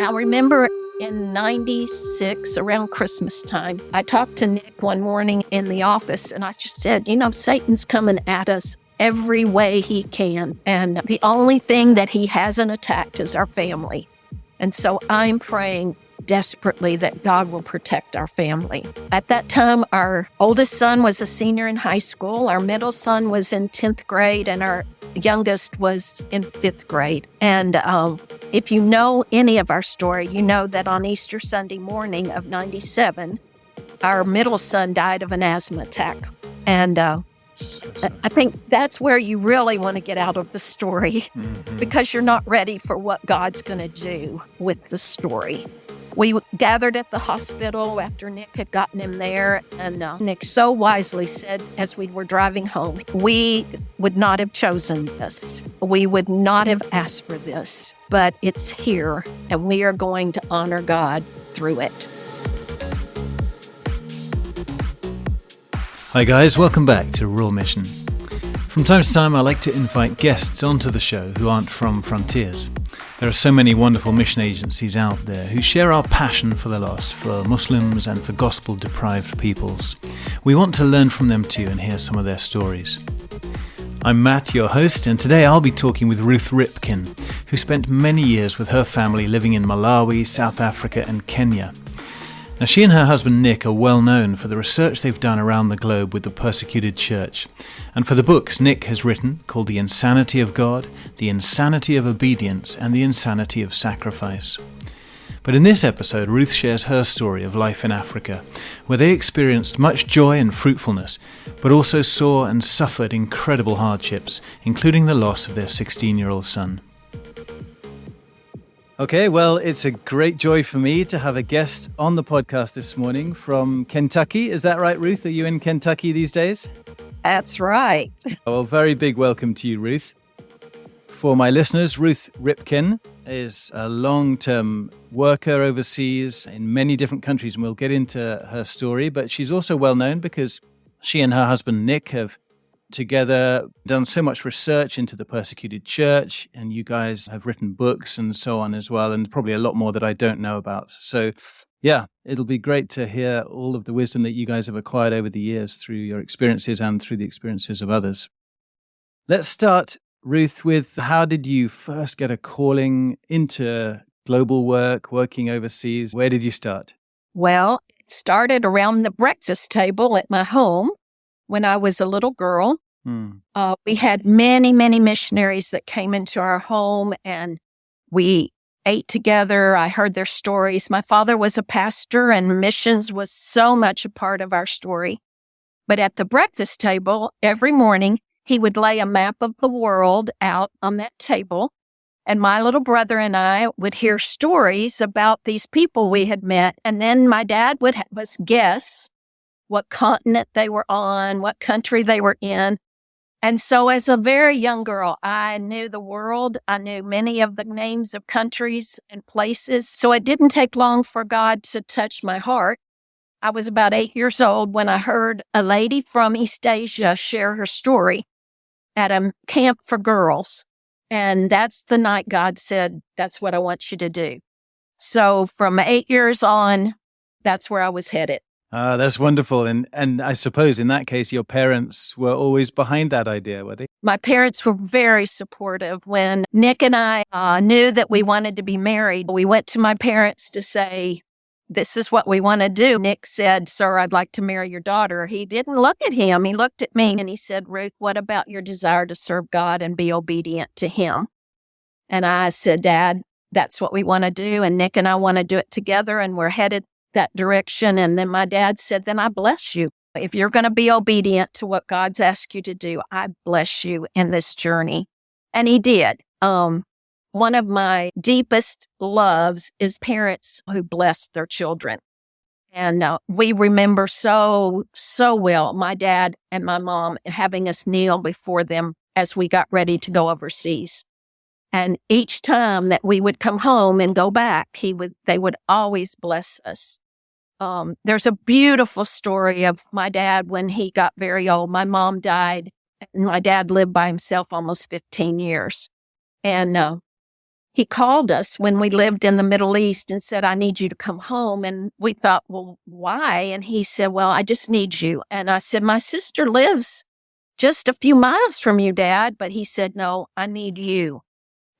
I remember in 96, around Christmas time, I talked to Nick one morning in the office, and I just said, Satan's coming at us every way he can. And the only thing that he hasn't attacked is our family. And so I'm praying desperately that God will protect our family. At that time, our oldest son was a senior in high school. Our middle son was in 10th grade, and our youngest was in 5th grade. And if you know any of our story, you know that on Easter Sunday morning of 97, our middle son died of an asthma attack. And I think that's where you really want to get out of the story, because you're not ready for what God's going to do with the story. We gathered at the hospital after Nick had gotten him there, and Nick so wisely said as we were driving home, we would not have chosen this. We would not have asked for this, but it's here, and we are going to honor God through it. Hi guys, welcome back to Rural Mission. From time to time I like to invite guests onto the show who aren't from Frontiers. There are so many wonderful mission agencies out there who share our passion for the lost, for Muslims and for gospel-deprived peoples. We want to learn from them too and hear some of their stories. I'm Matt, your host, and today I'll be talking with Ruth Ripken, who spent many years with her family living in Malawi, South Africa and Kenya. Now, she and her husband Nick are well known for the research they've done around the globe with the persecuted church, and for the books Nick has written called The Insanity of God, The Insanity of Obedience, and The Insanity of Sacrifice. But in this episode, Ruth shares her story of life in Africa, where they experienced much joy and fruitfulness, but also saw and suffered incredible hardships, including the loss of their 16-year-old son. Okay, well, it's a great joy for me to have a guest on the podcast this morning from Kentucky. Is that right, Ruth? Are you in Kentucky these days? That's right. Well, very big welcome to you, Ruth. For my listeners, Ruth Ripken is a long-term worker overseas in many different countries, and we'll get into her story. But she's also well known because she and her husband, Nick, have together done so much research into the persecuted church, and you guys have written books and so on as well, and probably a lot more that I don't know about. So yeah, it'll be great to hear all of the wisdom that you guys have acquired over the years through your experiences and through the experiences of others. Let's start, Ruth, with how did you first get a calling into global work, working overseas? Where did you start? Well, it started around the breakfast table at my home. When I was a little girl, we had many, many missionaries that came into our home, and we ate together. I heard their stories. My father was a pastor, and missions was so much a part of our story. But at the breakfast table, every morning, he would lay a map of the world out on that table, and my little brother and I would hear stories about these people we had met, and then my dad would have us guess what continent they were on, what country they were in. And so as a very young girl, I knew the world. I knew many of the names of countries and places. So it didn't take long for God to touch my heart. I was about 8 years old when I heard a lady from East Asia share her story at a camp for girls. And that's the night God said, that's what I want you to do. So from 8 years on, that's where I was headed. That's wonderful. And I suppose in that case, your parents were always behind that idea, were they? My parents were very supportive. When Nick and I knew that we wanted to be married, we went to my parents to say, this is what we want to do. Nick said, sir, I'd like to marry your daughter. He didn't look at him. He looked at me and he said, Ruth, what about your desire to serve God and be obedient to him? And I said, Dad, that's what we want to do. And Nick and I want to do it together, and we're headed that direction. And then my dad said, then I bless you. If you're going to be obedient to what God's asked you to do, I bless you in this journey. And he did. One of my deepest loves is parents who bless their children. And we remember so well my dad and my mom having us kneel before them as we got ready to go overseas. And each time that we would come home and go back, they would always bless us. There's a beautiful story of my dad when he got very old. My mom died, and my dad lived by himself almost 15 years. And he called us when we lived in the Middle East and said, I need you to come home. And we thought, well, why? And he said, well, I just need you. And I said, my sister lives just a few miles from you, Dad. But he said, no, I need you.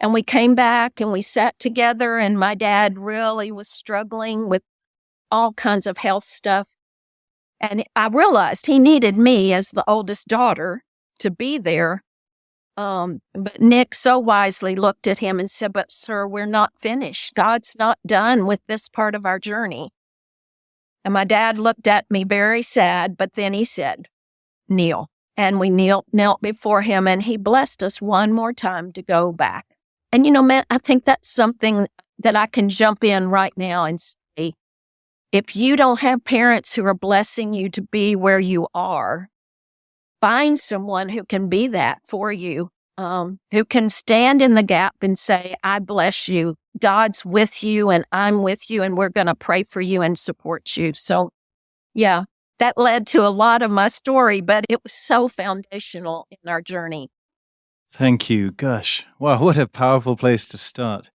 And we came back and we sat together, and my dad really was struggling with all kinds of health stuff. And I realized he needed me as the oldest daughter to be there. But Nick so wisely looked at him and said, but sir, we're not finished. God's not done with this part of our journey. And my dad looked at me very sad, but then he said, kneel. And we knelt before him, and he blessed us one more time to go back. And, Matt, I think that's something that I can jump in right now and say, if you don't have parents who are blessing you to be where you are, find someone who can be that for you, who can stand in the gap and say, I bless you. God's with you and I'm with you, and we're going to pray for you and support you. So, yeah, that led to a lot of my story, but it was so foundational in our journey. Thank you. Gosh, wow, what a powerful place to start.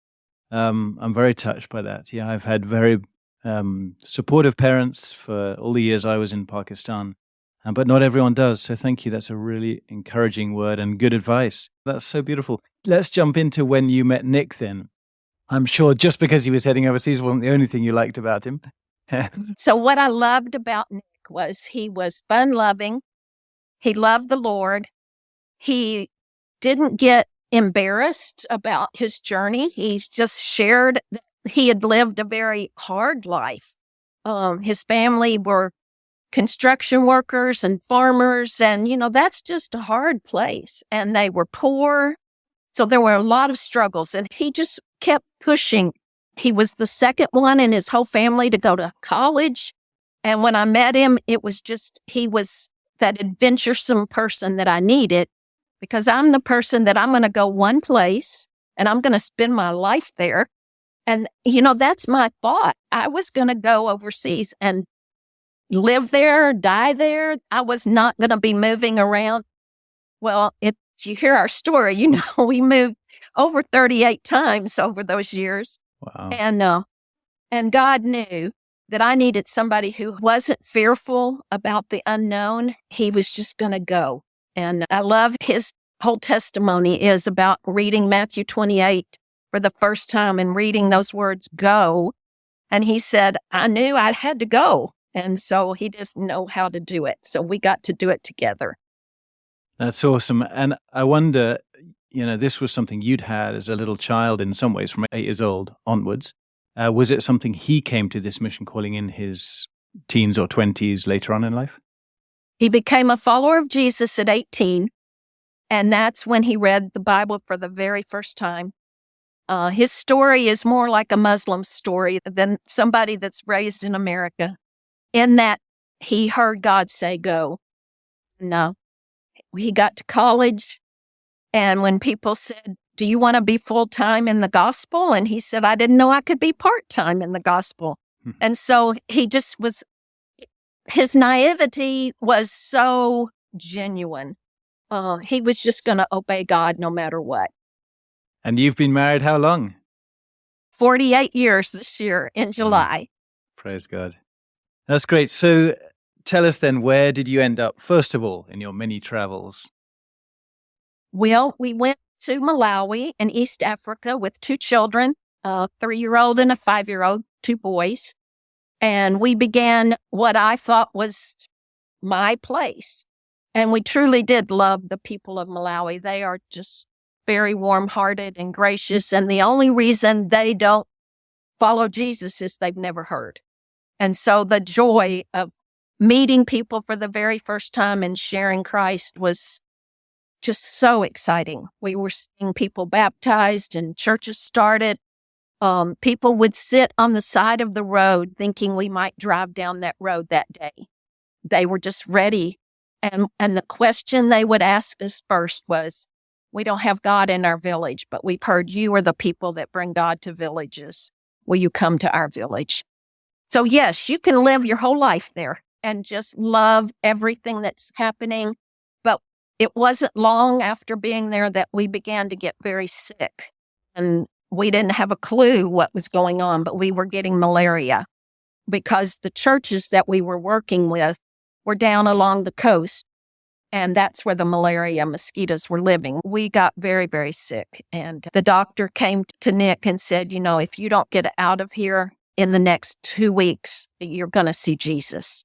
I'm very touched by that. Yeah, I've had very supportive parents for all the years I was in Pakistan. But not everyone does. So thank you. That's a really encouraging word and good advice. That's so beautiful. Let's jump into when you met Nick then. I'm sure just because he was heading overseas wasn't the only thing you liked about him. So what I loved about Nick was he was fun-loving. He loved the Lord. He didn't get embarrassed about his journey. He just shared that he had lived a very hard life. His family were construction workers and farmers. And, that's just a hard place. And they were poor. So there were a lot of struggles. And he just kept pushing. He was the second one in his whole family to go to college. And when I met him, it was just, he was that adventuresome person that I needed, because I'm the person that I'm going to go one place and I'm going to spend my life there. And, that's my thought. I was going to go overseas and live there, die there. I was not going to be moving around. Well, if you hear our story, we moved over 38 times over those years. Wow. And God knew that I needed somebody who wasn't fearful about the unknown. He was just going to go. And I love his whole testimony is about reading Matthew 28 for the first time and reading those words, go. And he said, I knew I had to go. And so he doesn't know how to do it. So we got to do it together. That's awesome. And I wonder, this was something you'd had as a little child in some ways from 8 years old onwards. Was it something he came to this mission calling in his teens or 20s later on in life? He became a follower of Jesus at 18. And that's when he read the Bible for the very first time. His story is more like a Muslim story than somebody that's raised in America, in that he heard God say, go. No, he got to college. And when people said, do you want to be full-time in the gospel? And he said, I didn't know I could be part-time in the gospel. And so he just was, his naivety was so genuine. He was just going to obey God no matter what. And you've been married how long? 48 years this year in July. Praise God. That's great. So tell us then, where did you end up, first of all, in your many travels? Well, we went to Malawi in East Africa with 2 children, a 3-year-old and a 5-year-old, 2 boys. And we began what I thought was my place. And we truly did love the people of Malawi. They are just very warm-hearted and gracious. And the only reason they don't follow Jesus is they've never heard. And so the joy of meeting people for the very first time and sharing Christ was just so exciting. We were seeing people baptized and churches started. People would sit on the side of the road thinking we might drive down that road that day. They were just ready. And the question they would ask us first was, we don't have God in our village, but we've heard you are the people that bring God to villages. Will you come to our village? So yes, you can live your whole life there and just love everything that's happening. But it wasn't long after being there that we began to get very sick. And we didn't have a clue what was going on, but we were getting malaria because the churches that we were working with were down along the coast. And that's where the malaria mosquitoes were living. We got very, very sick. And the doctor came to Nick and said, if you don't get out of here in the next 2 weeks, you're going to see Jesus.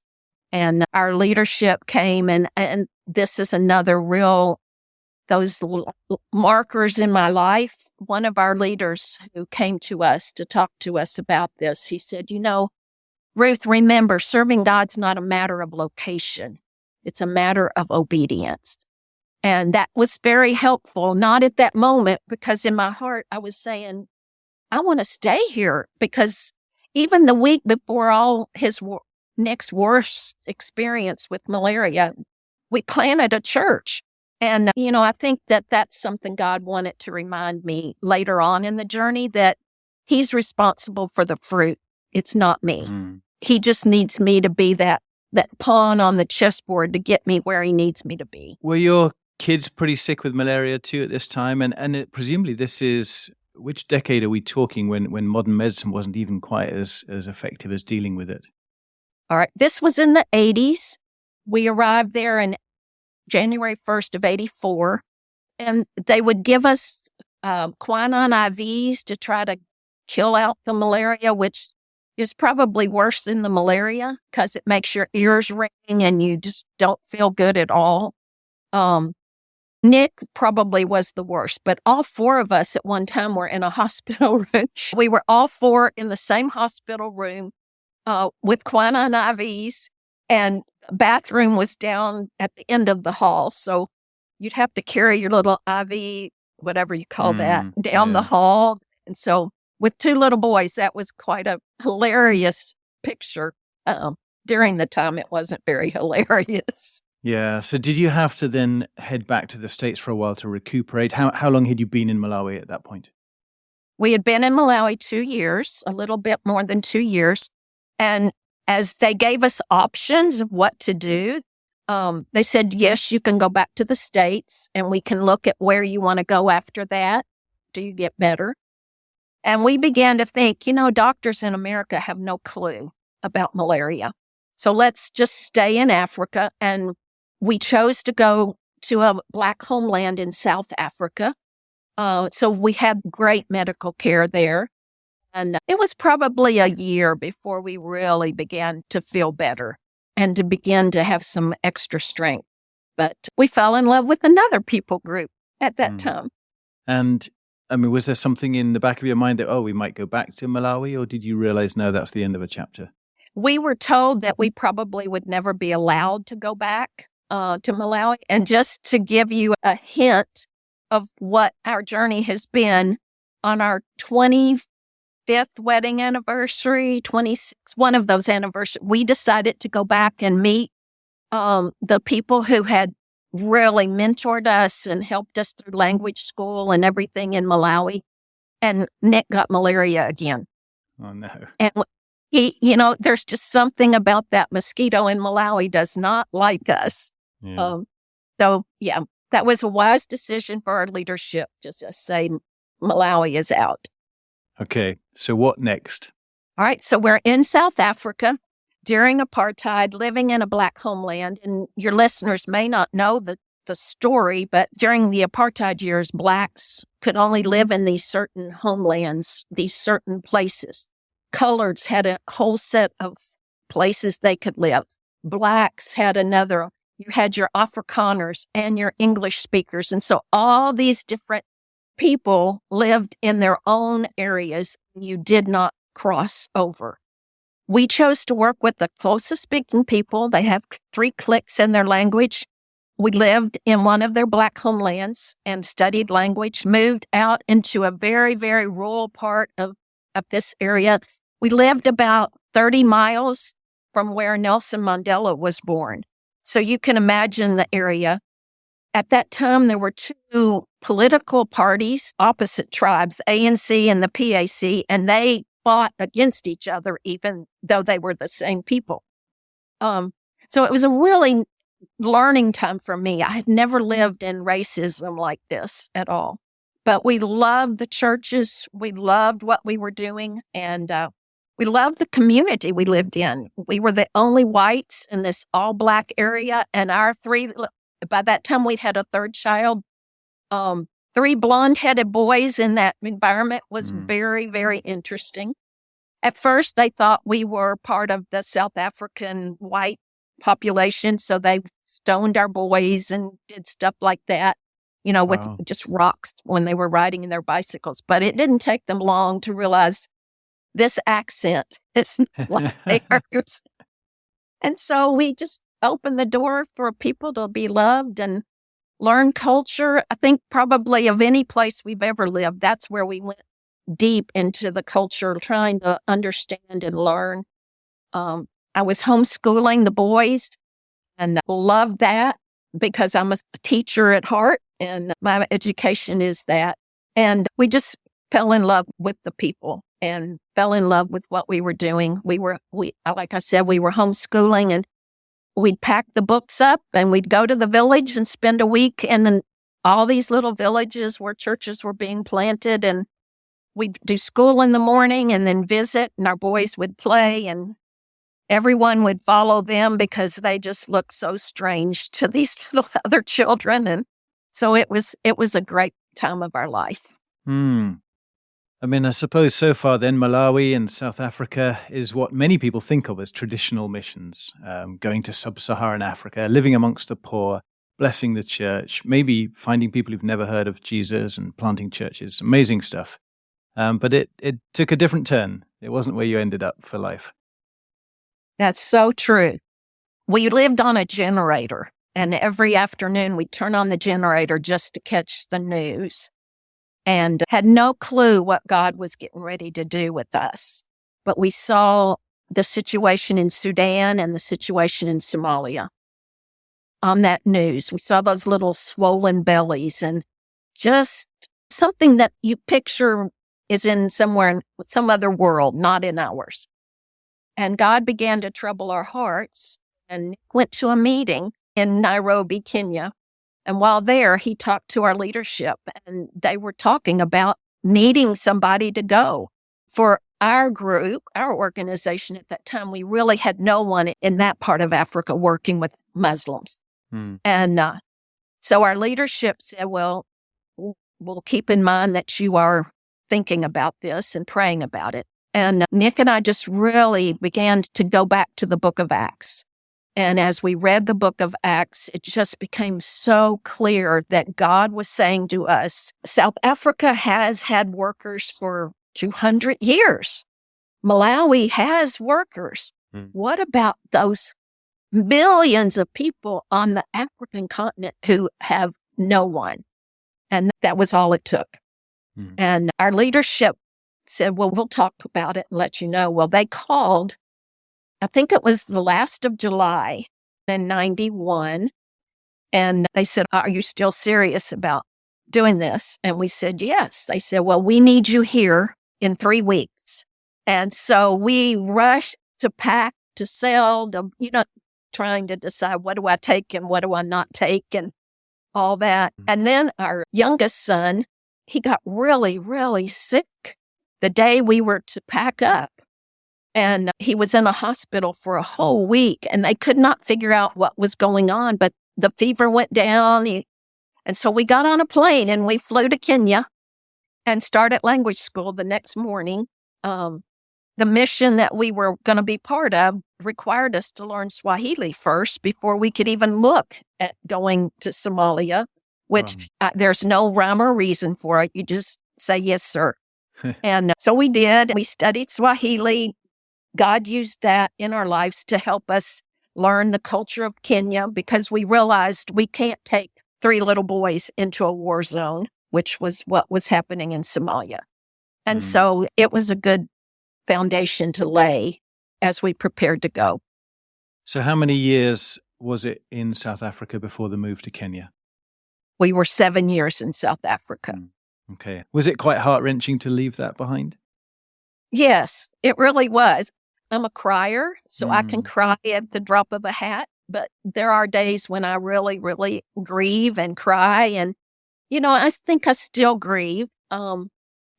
And our leadership came, and this is another those markers in my life. One of our leaders who came to us to talk to us about this, he said, Ruth, remember, serving God's not a matter of location. It's a matter of obedience. And that was very helpful, not at that moment, because in my heart, I was saying, I want to stay here, because even the week before all his next worst experience with malaria, we planted a church. And, I think that that's something God wanted to remind me later on in the journey, that he's responsible for the fruit. It's not me. Mm. He just needs me to be that pawn on the chessboard to get me where he needs me to be. Were your kids pretty sick with malaria too at this time? And presumably this is, which decade are we talking when modern medicine wasn't even quite as effective as dealing with it? All right. This was in the 80s. We arrived there in January 1st of 84, and they would give us quinine IVs to try to kill out the malaria, which is probably worse than the malaria because it makes your ears ring and you just don't feel good at all. Nick probably was the worst, but all four of us at one time were in a hospital room. We were all four in the same hospital room with quinine IVs, and the bathroom was down at the end of the hall. So you'd have to carry your little IV, whatever you call that, down the hall. And so with two little boys, that was quite a hilarious picture. During the time, it wasn't very hilarious. Yeah. So did you have to then head back to the States for a while to recuperate? How long had you been in Malawi at that point? We had been in Malawi 2 years, a little bit more than 2 years. And as they gave us options of what to do, they said, yes, you can go back to the States and we can look at where you want to go after that. Do you get better? And we began to think, doctors in America have no clue about malaria. So let's just stay in Africa. And we chose to go to a Black homeland in South Africa. So we had great medical care there. And it was probably a year before we really began to feel better and to begin to have some extra strength. But we fell in love with another people group at that time. And was there something in the back of your mind that, we might go back to Malawi, or did you realize, no, that's the end of a chapter? We were told that we probably would never be allowed to go back to Malawi. And just to give you a hint of what our journey has been, on our 25th wedding anniversary, 26th, one of those anniversaries, we decided to go back and meet the people who had really mentored us and helped us through language school and everything in Malawi. And Nick got malaria again. Oh, no. And he, there's just something about that mosquito in Malawi does not like us. Yeah. That was a wise decision for our leadership to just say Malawi is out. Okay. So what next? All right. So we're in South Africa during apartheid, living in a Black homeland. And your listeners may not know the story, but during the apartheid years, Blacks could only live in these certain homelands, these certain places. Coloreds had a whole set of places they could live. Blacks had another. You had your Afrikaners and your English speakers. And so all these different people lived in their own areas. You did not cross over. We chose to work with the closest speaking people. They have 3 cliques in their language. We lived in one of their Black homelands and studied language, moved out into a very, very rural part of this area. We lived about 30 miles from where Nelson Mandela was born. So you can imagine the area. At that time, there were 2 political parties, opposite tribes, the ANC and the PAC, and they fought against each other, even though they were the same people. So it was a really learning time for me. I had never lived in racism like this at all. But we loved the churches. We loved what we were doing. And we loved the community we lived in. We were the only whites in this all-black area. And by that time, we'd had a third child. 3 blonde-headed boys in that environment was very, very interesting. At first, they thought we were part of the South African white population, so they stoned our boys and did stuff like that, with just rocks when they were riding in their bicycles. But it didn't take them long to realize this accent is not like theirs. And so we just opened the door for people to be loved and learn culture. I think probably of any place we've ever lived, that's where we went deep into the culture, trying to understand and learn. I was homeschooling the boys and loved that because I'm a teacher at heart and my education is that. And we just fell in love with the people and fell in love with what we were doing. Like I said, we were homeschooling, and we'd pack the books up and we'd go to the village and spend a week in all these little villages where churches were being planted. And we'd do school in the morning and then visit, and our boys would play, and everyone would follow them because they just looked so strange to these little other children. And so it was a great time of our life. I mean, I suppose so far then Malawi and South Africa is what many people think of as traditional missions, going to sub-Saharan Africa, living amongst the poor, blessing the church, maybe finding people who've never heard of Jesus and planting churches. Amazing stuff. But it took a different turn. It wasn't where you ended up for life. That's so true. We lived on a generator, and every afternoon we'd turn on the generator just to catch the news, and had no clue what God was getting ready to do with us. But we saw the situation in Sudan and the situation in Somalia on that news. We saw those little swollen bellies, and just something that you picture is in some other world, not in ours. And God began to trouble our hearts and went to a meeting in Nairobi, Kenya. And while there, he talked to our leadership, and they were talking about needing somebody to go. For our group, our organization at that time, we really had no one in that part of Africa working with Muslims. And so our leadership said, well, we'll keep in mind that you are thinking about this and praying about it. And Nick and I just really began to go back to the book of Acts. And as we read the book of Acts, it just became so clear that God was saying to us, South Africa has had workers for 200 years. Malawi has workers. What about those millions of people on the African continent who have no one? And that was all it took. And our leadership said, well, we'll talk about it and let you know. Well, they called, I think it was the last of July in 91. And they said, are you still serious about doing this? And we said, yes. They said, well, we need you here in 3 weeks. And so we rushed to pack, to sell, trying to decide what do I take and what do I not take and all that. And then our youngest son, he got really, really sick the day we were to pack up. And he was in a hospital for a whole week, and they could not figure out what was going on, but the fever went down. And so we got on a plane and we flew to Kenya and started language school the next morning. The mission that we were going to be part of required us to learn Swahili first before we could even look at going to Somalia, which there's no rhyme or reason for it. You just say, yes, sir. And so we did. We studied Swahili. God used that in our lives to help us learn the culture of Kenya, because we realized we can't take 3 little boys into a war zone, which was what was happening in Somalia. And so it was a good foundation to lay as we prepared to go. So how many years was it in South Africa before the move to Kenya? We were 7 years in South Africa. Okay. Was it quite heart-wrenching to leave that behind? Yes, it really was. I'm a crier, so I can cry at the drop of a hat. But there are days when I really, really grieve and cry. And I think I still grieve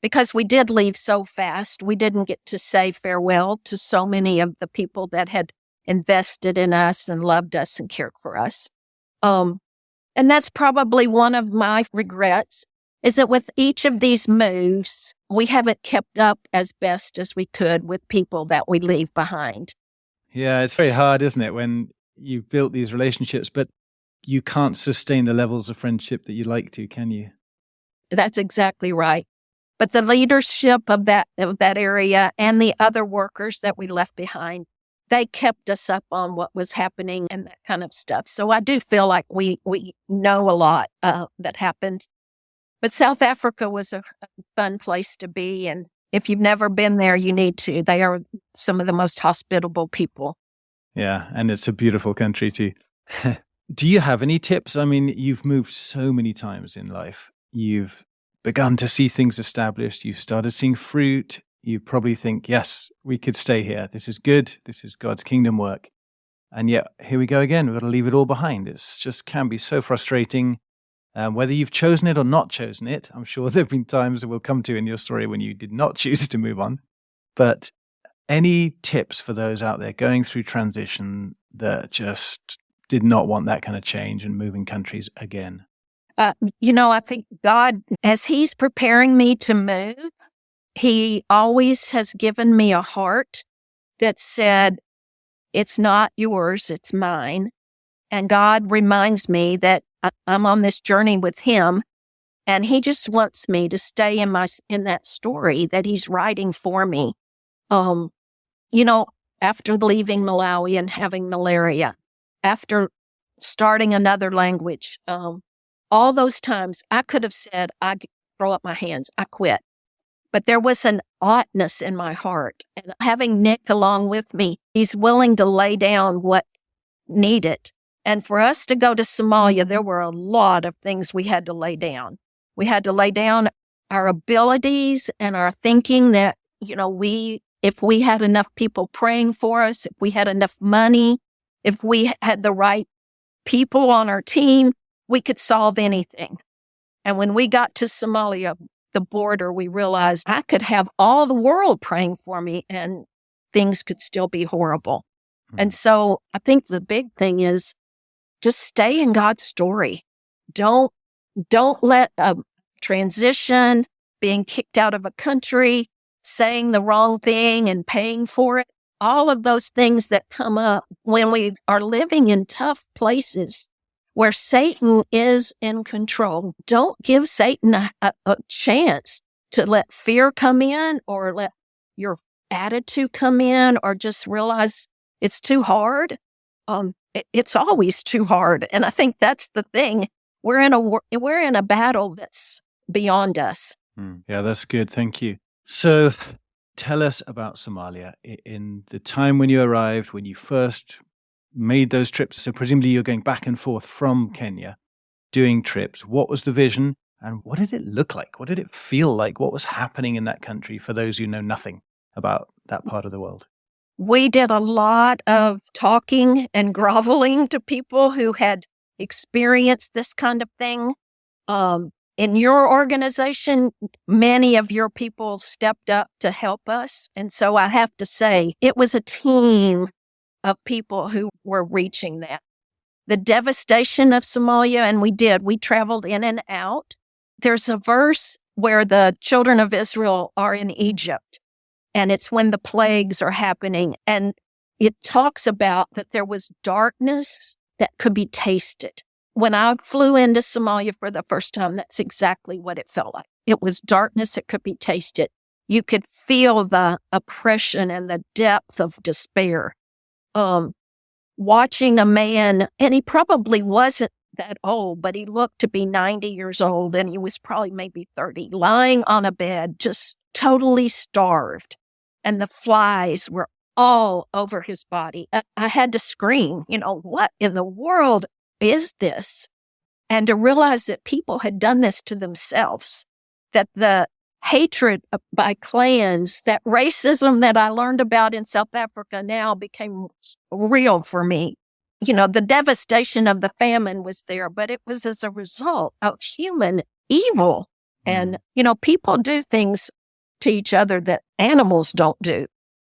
because we did leave so fast. We didn't get to say farewell to so many of the people that had invested in us and loved us and cared for us. And that's probably one of my regrets, is that with each of these moves, we haven't kept up as best as we could with people that we leave behind. Yeah, it's very hard, isn't it, when you've built these relationships, but you can't sustain the levels of friendship that you'd like to, can you? That's exactly right. But the leadership of that area and the other workers that we left behind, they kept us up on what was happening and that kind of stuff. So I do feel like we know a lot that happened. But South Africa was a fun place to be. And if you've never been there, you need to. They are some of the most hospitable people. Yeah, and it's a beautiful country too. Do you have any tips? I mean, you've moved so many times in life. You've begun to see things established. You've started seeing fruit. You probably think, yes, we could stay here. This is good. This is God's kingdom work. And yet, here we go again. We've got to leave it all behind. It's just can be so frustrating. Whether you've chosen it or not chosen it, I'm sure there have been times that we'll come to in your story when you did not choose to move on. But any tips for those out there going through transition that just did not want that kind of change and moving countries again? I think God, as He's preparing me to move, He always has given me a heart that said, it's not yours, it's mine. And God reminds me that I'm on this journey with Him, and He just wants me to stay in that story that He's writing for me. After leaving Malawi and having malaria, after starting another language, all those times I could have said, I throw up my hands, I quit. But there was an oughtness in my heart. And having Nick along with me, he's willing to lay down what needed. And for us to go to Somalia, there were a lot of things we had to lay down. We had to lay down our abilities and our thinking that, if we had enough people praying for us, if we had enough money, if we had the right people on our team, we could solve anything. And when we got to Somalia, the border, we realized I could have all the world praying for me and things could still be horrible. Mm-hmm. And so I think the big thing is just stay in God's story. Don't let a transition, being kicked out of a country, saying the wrong thing and paying for it, all of those things that come up when we are living in tough places where Satan is in control. Don't give Satan a chance to let fear come in or let your attitude come in or just realize it's too hard. It's always too hard. And I think that's the thing. We're in a battle that's beyond us. Yeah, that's good. Thank you. So tell us about Somalia in the time when you arrived, when you first made those trips. So presumably you're going back and forth from Kenya, doing trips. What was the vision and what did it look like? What did it feel like? What was happening in that country for those who know nothing about that part of the world? We did a lot of talking and groveling to people who had experienced this kind of thing. In your organization, many of your people stepped up to help us. And so I have to say, it was a team of people who were reaching that. The devastation of Somalia, and we traveled in and out. There's a verse where the children of Israel are in Egypt, and it's when the plagues are happening. And it talks about that there was darkness that could be tasted. When I flew into Somalia for the first time, that's exactly what it felt like. It was darkness that could be tasted. You could feel the oppression and the depth of despair. Watching a man, and he probably wasn't that old, but he looked to be 90 years old, and he was probably maybe 30, lying on a bed, just totally starved. And the flies were all over his body. I had to scream, what in the world is this? And to realize that people had done this to themselves, that the hatred by clans, that racism that I learned about in South Africa now became real for me. The devastation of the famine was there, but it was as a result of human evil. And, people do things to each other that animals don't do.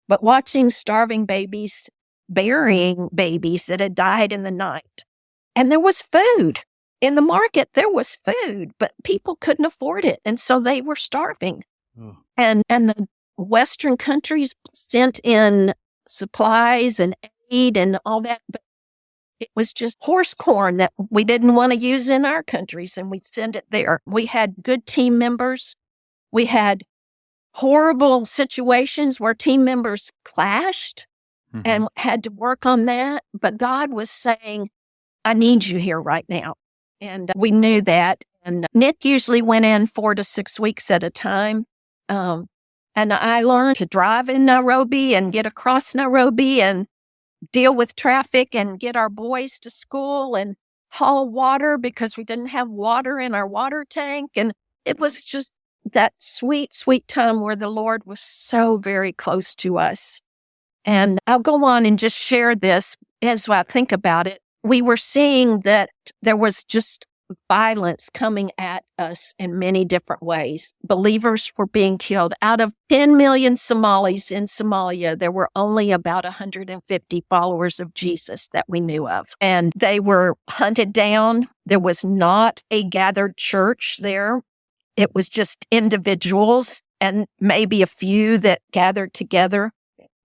But watching starving babies, burying babies that had died in the night, and there was food. In the market, there was food, but people couldn't afford it. And so they were starving. Oh. And the Western countries sent in supplies and aid and all that, but it was just horse corn that we didn't want to use in our countries, and we'd send it there. We had good team members. We had horrible situations where team members clashed and had to work on that. But God was saying, I need you here right now. And we knew that. And Nick usually went in 4 to 6 weeks at a time. And I learned to drive in Nairobi and get across Nairobi and deal with traffic and get our boys to school and haul water because we didn't have water in our water tank. And it was just that sweet, sweet time where the Lord was so very close to us. And I'll go on and just share this as I think about it. We were seeing that there was just violence coming at us in many different ways. Believers were being killed. Out of 10 million Somalis in Somalia, there were only about 150 followers of Jesus that we knew of. And they were hunted down. There was not a gathered church there. It was just individuals and maybe a few that gathered together.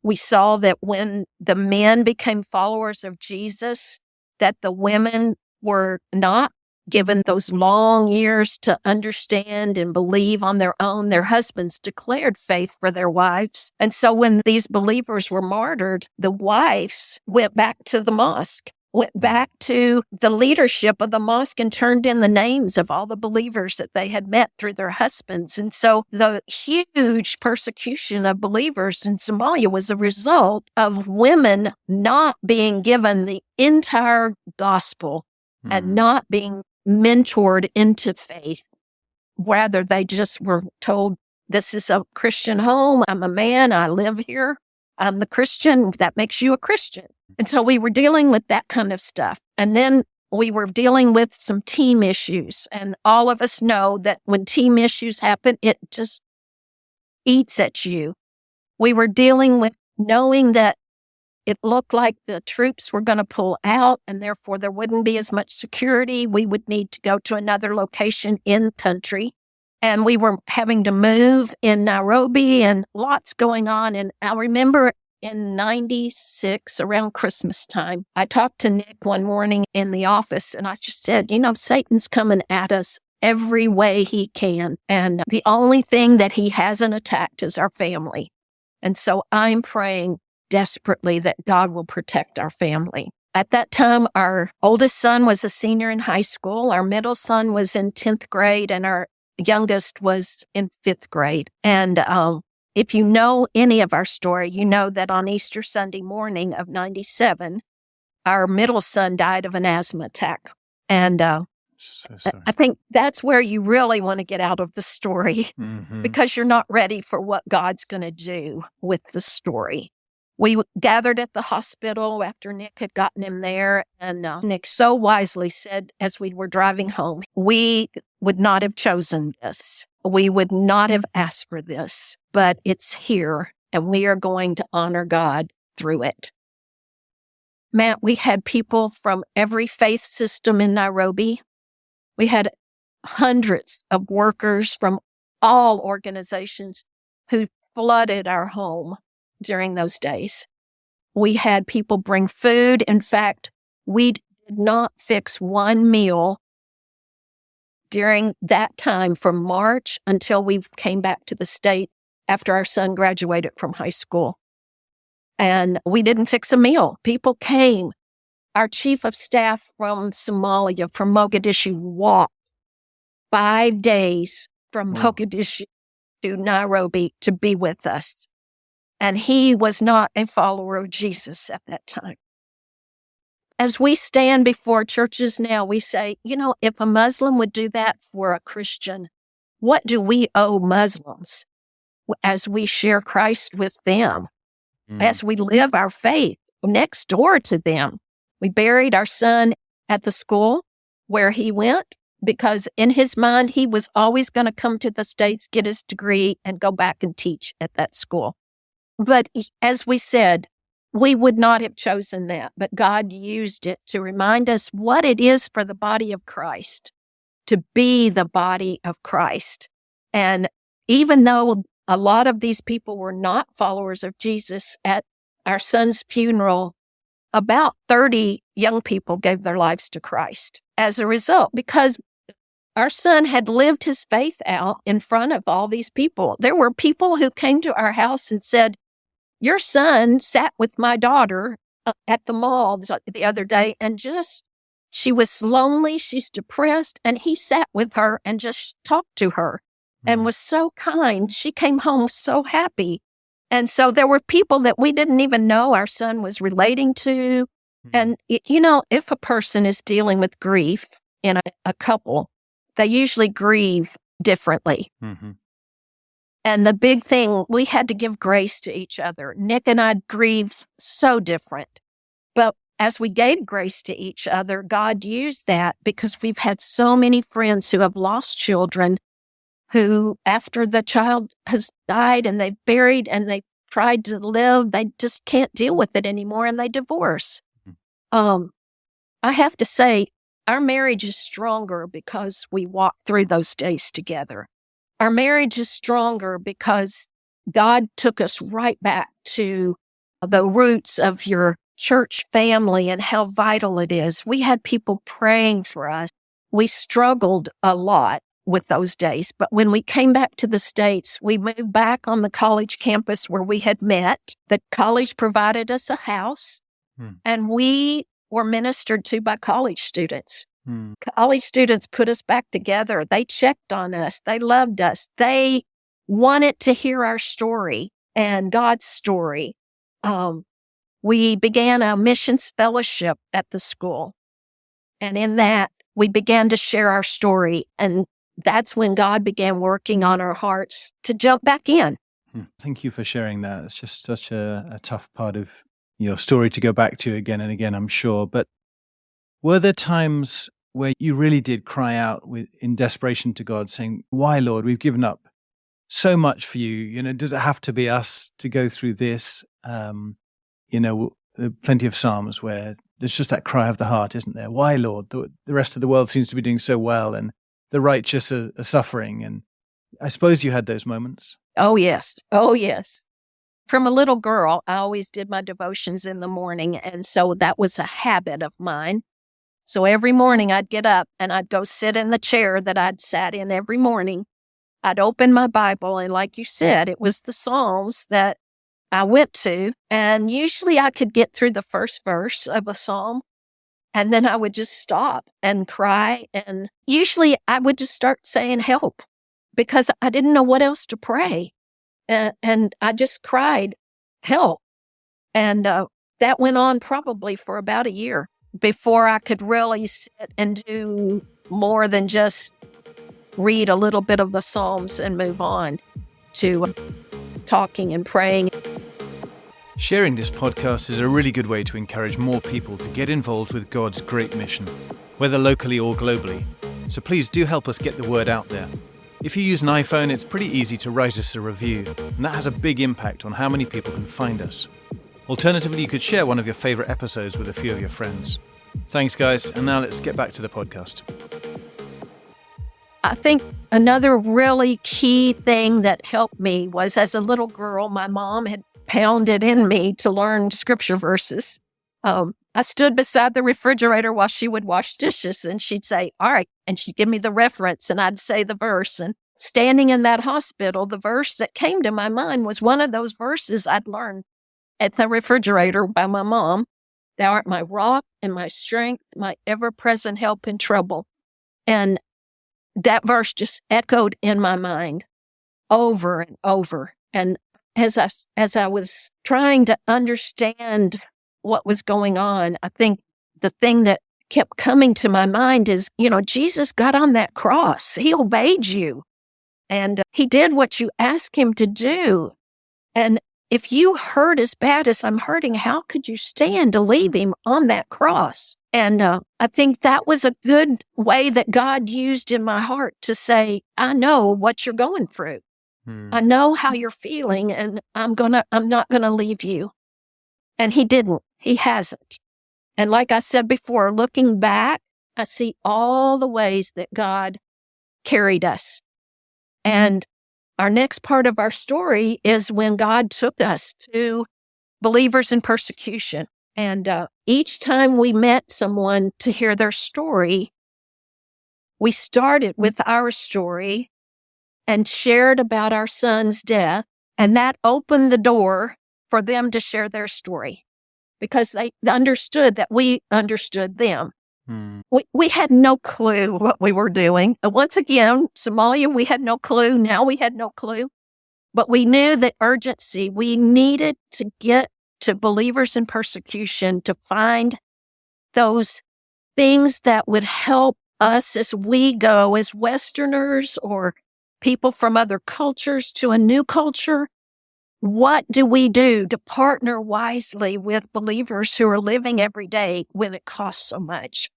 We saw that when the men became followers of Jesus, that the women were not given those long years to understand and believe on their own. Their husbands declared faith for their wives. And so when these believers were martyred, the wives went back to the mosque, went back to the leadership of the mosque and turned in the names of all the believers that they had met through their husbands. And so the huge persecution of believers in Somalia was a result of women not being given the entire gospel and not being mentored into faith. Rather, they just were told, this is a Christian home. I'm a man. I live here. I'm the Christian. That makes you a Christian. And so we were dealing with that kind of stuff. And then we were dealing with some team issues. And all of us know that when team issues happen, it just eats at you. We were dealing with knowing that it looked like the troops were going to pull out and therefore there wouldn't be as much security. We would need to go to another location in country. And we were having to move in Nairobi and lots going on. And I remember in 96, around Christmas time, I talked to Nick one morning in the office and I just said, Satan's coming at us every way he can. And the only thing that he hasn't attacked is our family. And so I'm praying desperately that God will protect our family. At that time, our oldest son was a senior in high school. Our middle son was in 10th grade and our youngest was in 5th grade. And if you know any of our story, you know that on Easter Sunday morning of 97, our middle son died of an asthma attack. And I think that's where you really want to get out of the story because you're not ready for what God's going to do with the story. We gathered at the hospital after Nick had gotten him there, and Nick so wisely said as we were driving home, we would not have chosen this. We would not have asked for this, but it's here, and we are going to honor God through it. Matt, we had people from every faith system in Nairobi. We had hundreds of workers from all organizations who flooded our home during those days. We had people bring food. In fact, we did not fix one meal during that time from March until we came back to the state after our son graduated from high school. And we didn't fix a meal. People came. Our chief of staff from Somalia, from Mogadishu, walked 5 days from Mogadishu to Nairobi to be with us. And he was not a follower of Jesus at that time. As we stand before churches now, we say, if a Muslim would do that for a Christian, what do we owe Muslims as we share Christ with them, as we live our faith next door to them? We buried our son at the school where he went. because in his mind, he was always going to come to the States, get his degree, and go back and teach at that school. But as we said, we would not have chosen that, but God used it to remind us what it is for the body of Christ, to be the body of Christ. And even though a lot of these people were not followers of Jesus, at our son's funeral, about 30 young people gave their lives to Christ as a result, because our son had lived his faith out in front of all these people. There were people who came to our house and said, your son sat with my daughter at the mall the other day, and she was lonely, she's depressed, and he sat with her and just talked to her and was so kind. She came home so happy. And so there were people that we didn't even know our son was relating to. And, if a person is dealing with grief in a couple, they usually grieve differently. Mm-hmm. And the big thing, we had to give grace to each other. Nick and I grieved so different. But as we gave grace to each other, God used that, because we've had so many friends who have lost children who, after the child has died and they've buried and they've tried to live, they just can't deal with it anymore and they divorce. I have to say, our marriage is stronger because we walked through those days together. Our marriage is stronger because God took us right back to the roots of your church family and how vital it is. We had people praying for us. We struggled a lot with those days. But when we came back to the States, we moved back on the college campus where we had met. The college provided us a house, and we were ministered to by college students. College students put us back together. They checked on us. They loved us. They wanted to hear our story and God's story. We began a missions fellowship at the school. And in that, we began to share our story. And that's when God began working on our hearts to jump back in. Thank you for sharing that. It's just such a tough part of your story to go back to again and again, I'm sure. But were there times where you really did cry out in desperation to God, saying, why, Lord, we've given up so much for you. Does it have to be us to go through this? There are plenty of Psalms where there's just that cry of the heart, isn't there? Why, Lord? The rest of the world seems to be doing so well, and the righteous are suffering. And I suppose you had those moments. Oh, yes. Oh, yes. From a little girl, I always did my devotions in the morning. And so that was a habit of mine. So every morning I'd get up and I'd go sit in the chair that I'd sat in every morning. I'd open my Bible, and like you said, it was the Psalms that I went to. And usually I could get through the first verse of a Psalm, and then I would just stop and cry. And usually I would just start saying help, because I didn't know what else to pray. And I just cried, help. And that went on probably for about a year before I could really sit and do more than just read a little bit of the Psalms and move on to talking and praying. Sharing this podcast is a really good way to encourage more people to get involved with God's great mission, whether locally or globally. So please do help us get the word out there. If you use an iPhone, it's pretty easy to write us a review, and that has a big impact on how many people can find us. Alternatively, you could share one of your favorite episodes with a few of your friends. Thanks, guys, and now let's get back to the podcast. I think another really key thing that helped me was, as a little girl, my mom had pounded in me to learn scripture verses. I stood beside the refrigerator while she would wash dishes, and she'd say, all right, and she'd give me the reference, and I'd say the verse. And standing in that hospital, the verse that came to my mind was one of those verses I'd learned at the refrigerator by my mom. Thou art my rock and my strength, my ever-present help in trouble. And that verse just echoed in my mind over and over. And as I was trying to understand what was going on, I think the thing that kept coming to my mind is, Jesus got on that cross. He obeyed you. And he did what you asked him to do. And if you hurt as bad as I'm hurting, how could you stand to leave him on that cross? And I think that was a good way that God used in my heart to say, I know what you're going through. I know how you're feeling, and I'm not gonna leave you. And he didn't. He hasn't. And like I said before, looking back, I see all the ways that God carried us. And our next part of our story is when God took us to believers in persecution. And each time we met someone to hear their story, we started with our story and shared about our son's death. And that opened the door for them to share their story because they understood that we understood them. We had no clue what we were doing. Once again, Somalia, we had no clue. Now we had no clue. But we knew the urgency. We needed to get to believers in persecution to find those things that would help us as we go as Westerners or people from other cultures to a new culture. What do we do to partner wisely with believers who are living every day when it costs so much?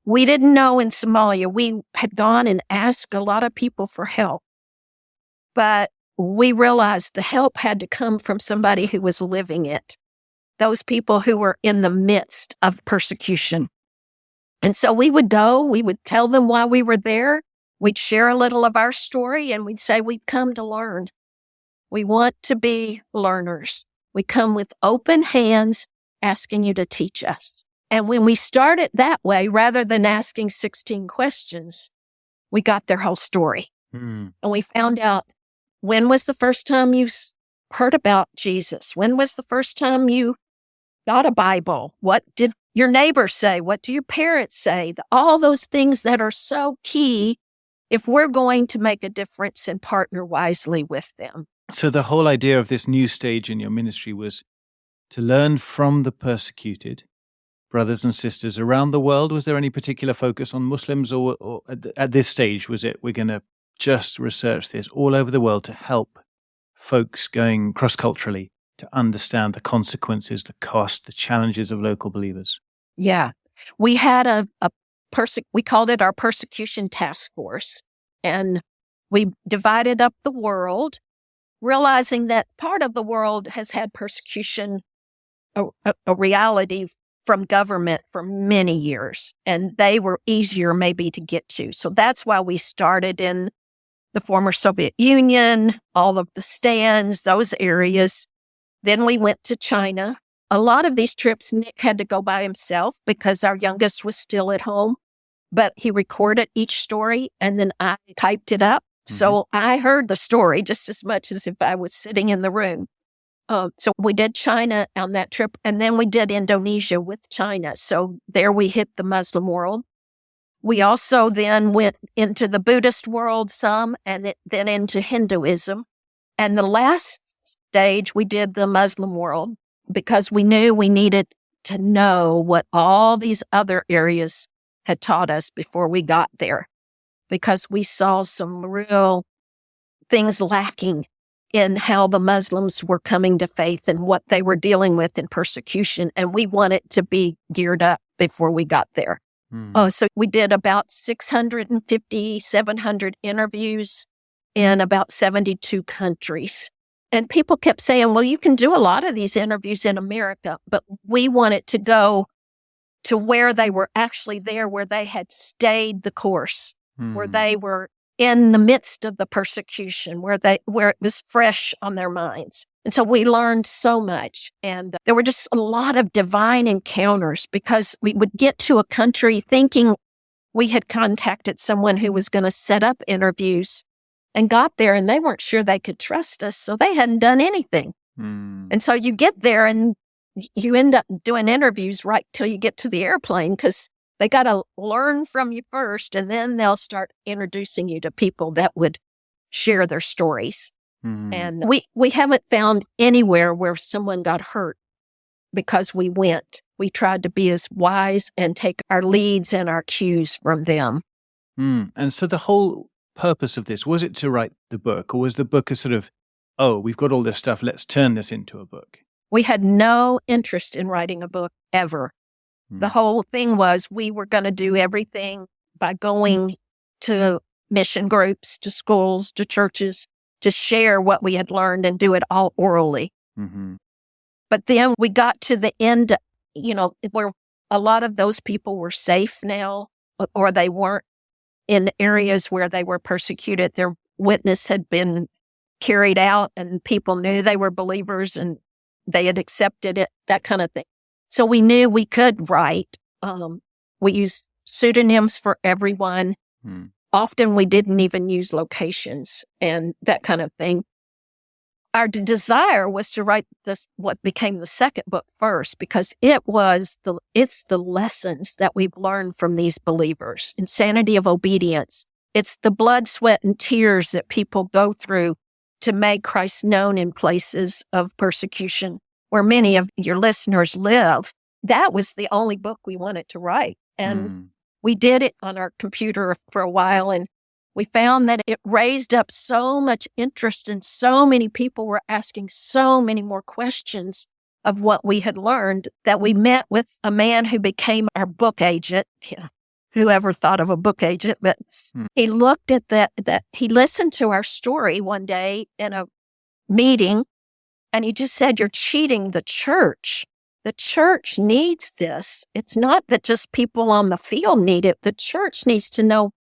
We didn't know in Somalia. We had gone and asked a lot of people for help, but we realized the help had to come from somebody who was living it, those people who were in the midst of persecution. And so we would go, we would tell them why we were there, we'd share a little of our story, and we'd say we've come to learn. We want to be learners. We come with open hands, asking you to teach us. And when we started that way, rather than asking 16 questions, we got their whole story. And we found out, when was the first time you heard about Jesus? When was the first time you got a Bible? What did your neighbors say? What do your parents say? All those things that are so key if we're going to make a difference and partner wisely with them. So the whole idea of this new stage in your ministry was to learn from the persecuted brothers and sisters around the world. Was there any particular focus on Muslims, or at this stage, was it we're going to just research this all over the world to help folks going cross-culturally to understand the consequences, the cost, the challenges of local believers? Yeah. We had we called it our persecution task force, and we divided up the world, realizing that part of the world has had persecution, a reality from government for many years, and they were easier maybe to get to. So that's why we started in the former Soviet Union, all of the stands, those areas. Then we went to China. A lot of these trips, Nick had to go by himself because our youngest was still at home, but he recorded each story and then I typed it up. So I heard the story just as much as if I was sitting in the room. So we did China on that trip, and then we did Indonesia with China. So there we hit the Muslim world. We also then went into the Buddhist world some, and then into Hinduism. And the last stage, we did the Muslim world because we knew we needed to know what all these other areas had taught us before we got there, because we saw some real things lacking in how the Muslims were coming to faith and what they were dealing with in persecution. And we wanted to be geared up before we got there. So we did about 650, 700 interviews in about 72 countries. And people kept saying, well, you can do a lot of these interviews in America, but we wanted to go to where they were actually there, where they had stayed the course, where they were in the midst of the persecution, where it was fresh on their minds. And so we learned so much. And there were just a lot of divine encounters, because we would get to a country thinking we had contacted someone who was going to set up interviews, and got there and they weren't sure they could trust us. So they hadn't done anything. And so you get there and you end up doing interviews right till you get to the airplane, because they got to learn from you first, and then they'll start introducing you to people that would share their stories. And we haven't found anywhere where someone got hurt because we went. We tried to be as wise and take our leads and our cues from them. And so the whole purpose of this, was it to write the book, or was the book a sort of oh, we've got all this stuff, let's turn this into a book? We had no interest in writing a book ever. The whole thing was we were going to do everything by going to mission groups, to schools, to churches, to share what we had learned and do it all orally. Mm-hmm. But then we got to the end, where a lot of those people were safe now, or they weren't in areas where they were persecuted. Their witness had been carried out and people knew they were believers and they had accepted it, that kind of thing. So we knew we could write. We used pseudonyms for everyone. Often we didn't even use locations and that kind of thing. Our desire was to write what became the second book first, because it's the lessons that we've learned from these believers. Insanity of obedience. It's the blood, sweat, and tears that people go through to make Christ known in places of persecution where many of your listeners live. That was the only book we wanted to write. And we did it on our computer for a while, and we found that it raised up so much interest, and so many people were asking so many more questions of what we had learned that we met with a man who became our book agent. Whoever thought of a book agent? But he looked at that he listened to our story one day in a meeting, and he just said, "You're cheating the church. The church needs this. It's not that just people on the field need it. The church needs to know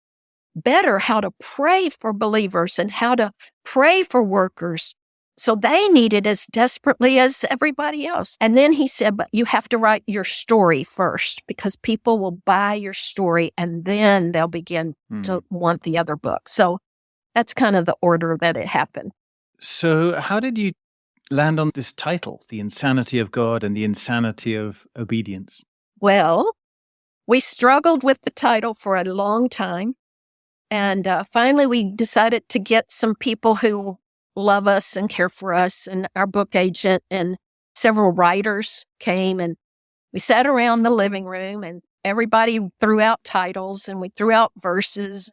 better how to pray for believers and how to pray for workers." So they need it as desperately as everybody else. And then he said, but you have to write your story first, because people will buy your story and then they'll begin to want the other book. So that's kind of the order that it happened. So how did you land on this title, The Insanity of God and the Insanity of Obedience? Well, we struggled with the title for a long time. And finally, we decided to get some people who love us and care for us, and our book agent and several writers came, and we sat around the living room and everybody threw out titles and we threw out verses.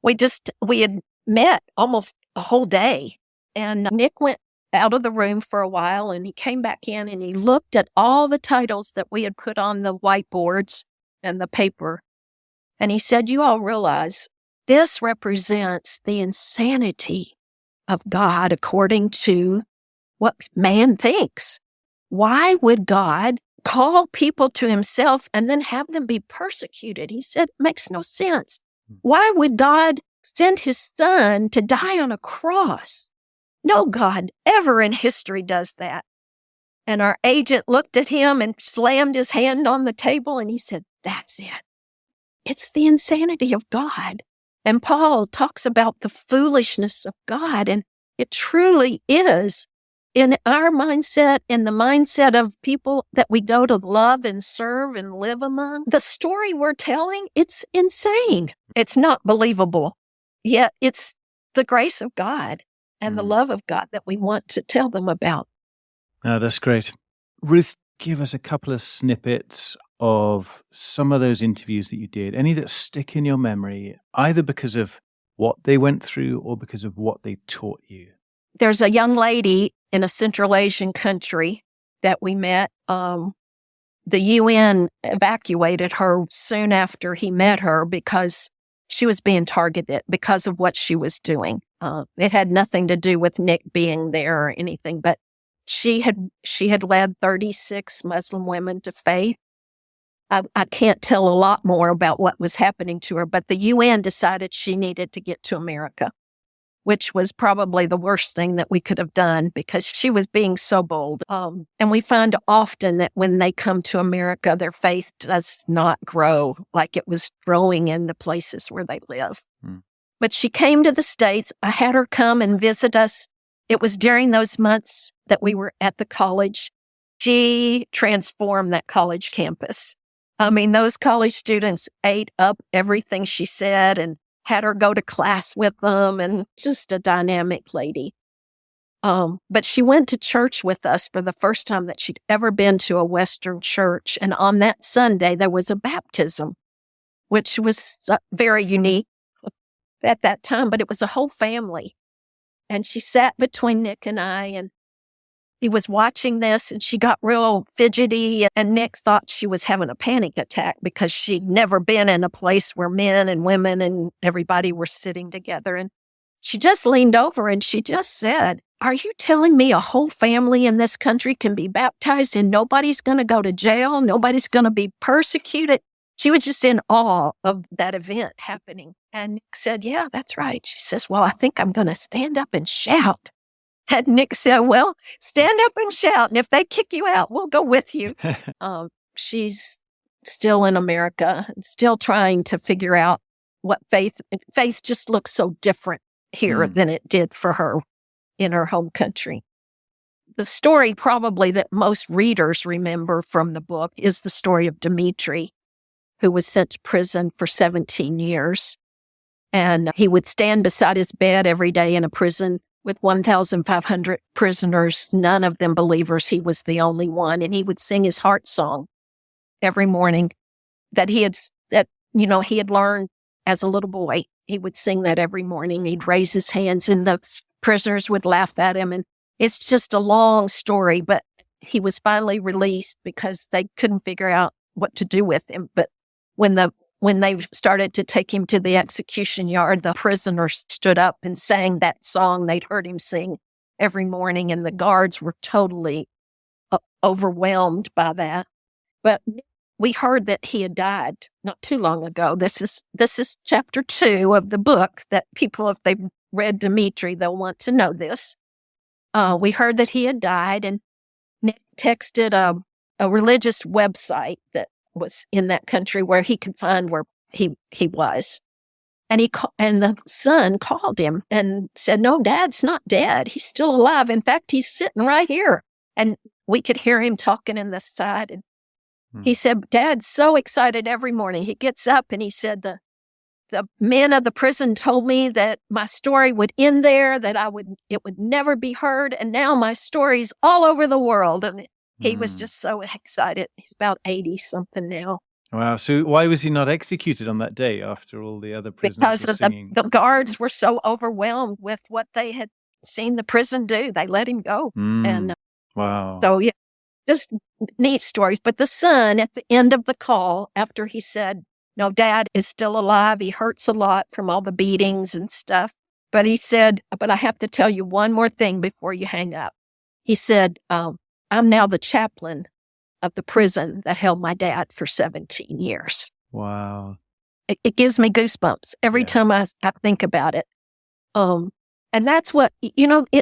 We had met almost a whole day, and Nick went out of the room for a while and he came back in and he looked at all the titles that we had put on the whiteboards and the paper. And he said, "You all realize this represents the insanity of God according to what man thinks. Why would God call people to himself and then have them be persecuted?" He said, "It makes no sense. Why would God send his son to die on a cross? No God ever in history does that." And our agent looked at him and slammed his hand on the table and he said, "That's it. It's the insanity of God." And Paul talks about the foolishness of God, and it truly is in our mindset, in the mindset of people that we go to love and serve and live among. The story we're telling, it's insane. It's not believable, yet it's the grace of God and the love of God that we want to tell them about. Oh, that's great. Ruth, give us a couple of snippets of some of those interviews that you did, any that stick in your memory, either because of what they went through or because of what they taught you. There's a young lady in a Central Asian country that we met. The UN evacuated her soon after he met her because she was being targeted because of what she was doing. It had nothing to do with Nick being there or anything, but she had led 36 Muslim women to faith. I can't tell a lot more about what was happening to her, but the UN decided she needed to get to America, which was probably the worst thing that we could have done because she was being so bold. And we find often that when they come to America, their faith does not grow like it was growing in the places where they live. But she came to the States. I had her come and visit us. It was during those months that we were at the college. She transformed that college campus. I mean, those college students ate up everything she said and had her go to class with them, and just a dynamic lady. But she went to church with us for the first time that she'd ever been to a Western church. And on that Sunday, there was a baptism, which was very unique at that time, but it was a whole family. And she sat between Nick and I, and he was watching this, and she got real fidgety, and Nick thought she was having a panic attack because she'd never been in a place where men and women and everybody were sitting together. And she just leaned over and she just said, "Are you telling me a whole family in this country can be baptized and nobody's going to go to jail? Nobody's going to be persecuted?" She was just in awe of that event happening. And Nick said, "Yeah, that's right." She says, "Well, I think I'm going to stand up and shout." And Nick said, "Well, stand up and shout. And if they kick you out, we'll go with you." She's still in America and still trying to figure out what faith just looks so different here than it did for her in her home country. The story probably that most readers remember from the book is the story of Dimitri, who was sent to prison for 17 years. And he would stand beside his bed every day in a prison with 1,500 prisoners, none of them believers. He was the only one. And he would sing his heart song every morning that he had learned as a little boy. He would sing that every morning. He'd raise his hands and the prisoners would laugh at him. And it's just a long story, but he was finally released because they couldn't figure out what to do with him. But when they started to take him to the execution yard, the prisoners stood up and sang that song they'd heard him sing every morning, and the guards were totally overwhelmed by that. But we heard that he had died not too long ago. This is chapter 2 of the book that people, if they've read Dimitri, they'll want to know this. We heard that he had died, and Nick texted a religious website that was in that country where he could find where he was. And the son called him and said, "No, Dad's not dead. He's still alive. In fact, he's sitting right here." And we could hear him talking in the side. And he said, "Dad's so excited every morning. He gets up and he said, the men of the prison told me that my story would end there, that it would never be heard. And now my story's all over the world." And he was just so excited. He's about 80 something now. Wow. So why was he not executed on that day after all the other prisoners were singing? The guards were so overwhelmed with what they had seen the prison do. They let him go. And wow. So, yeah, just neat stories. But the son, at the end of the call, after he said, "No, Dad is still alive. He hurts a lot from all the beatings and stuff." But he said, "But I have to tell you one more thing before you hang up." He said, "I'm now the chaplain of the prison that held my dad for 17 years. Wow. It gives me goosebumps every time I think about it. And that's what,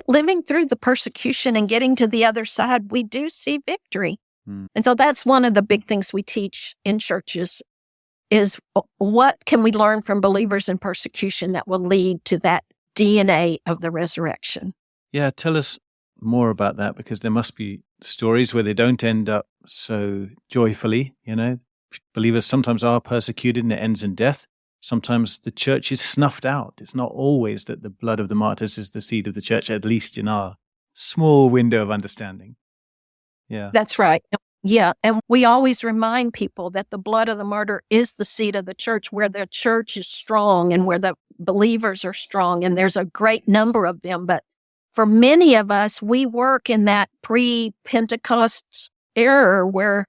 living through the persecution and getting to the other side, we do see victory. And so that's one of the big things we teach in churches is what can we learn from believers in persecution that will lead to that DNA of the resurrection. Yeah, tell us more about that, because there must be stories where they don't end up so joyfully. Believers sometimes are persecuted and it ends in death. Sometimes the church is snuffed out. It's not always that the blood of the martyrs is the seed of the church, at least in our small window of understanding. Yeah. That's right. Yeah. And we always remind people that the blood of the martyr is the seed of the church, where the church is strong and where the believers are strong. And there's a great number of them. But for many of us, we work in that pre-Pentecost era where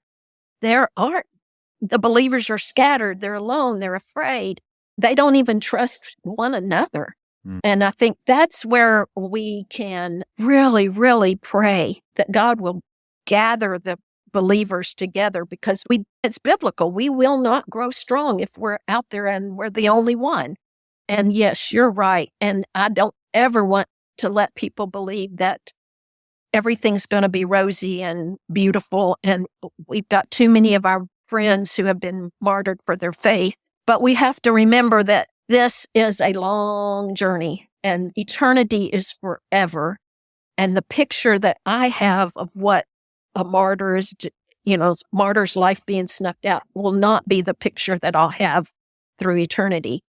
the believers are scattered. They're alone. They're afraid. They don't even trust one another. And I think that's where we can really, really pray that God will gather the believers together, because it's biblical. We will not grow strong if we're out there and we're the only one. And yes, you're right. And I don't ever want to let people believe that everything's going to be rosy and beautiful. And we've got too many of our friends who have been martyred for their faith. But we have to remember that this is a long journey and eternity is forever. And the picture that I have of what a martyr is, martyr's life being snuffed out will not be the picture that I'll have through eternity.